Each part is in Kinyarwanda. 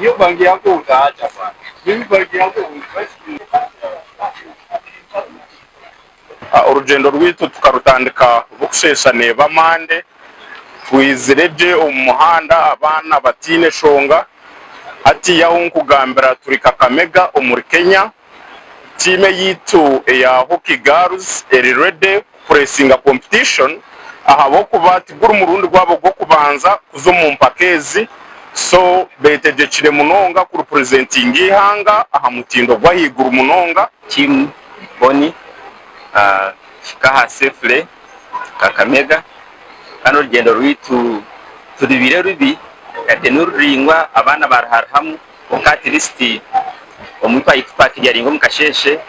Iyo bangi yako utaacha bwana. Mimi bangi yako urugendo rw'itu tukarutandika bukusesane bamande twizireje umuhanda abana batine shonga ati yahunkugambira turi Kakamega umuri Kenya. Time yitu ya Hockey Girls eri ready pressinga competition ahabo kubatigura umurundi rwabo gwo kubanza kuzo mu mpakezi so betegekire munonga ku representing ihanga aha mutindo gwa higura munonga team boni kaha sefle Kakamega kano rugendo rwitu turi bire rubi ate nuringwa abana barharhamu ukati listi omutwa ikipaki yaringo mukasheshe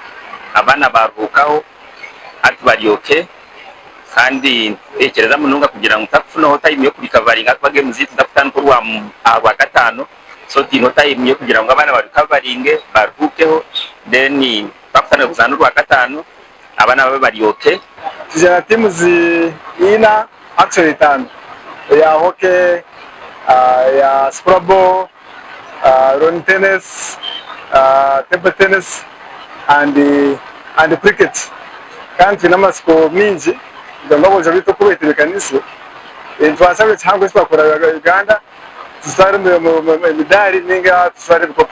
abana barukaho atubaryoke kandi tekereza mununga kugira ngo utapfuno ho time yo kubikavaringa twage muziti ndakutana ko rwa gatano so dino time yo kugira ngo abana barukavaringe barukeho then bakutana kuzana rwa gatano abana babe baryoke tujana timu ina actually tano ya hockey ya scrabble lawn tennis table tennis and cricket kandi namasiko minji ngabo je bito kubetera kanisi twasabye cyangwa twakora Uganda tusare mu midari ninga tusare biko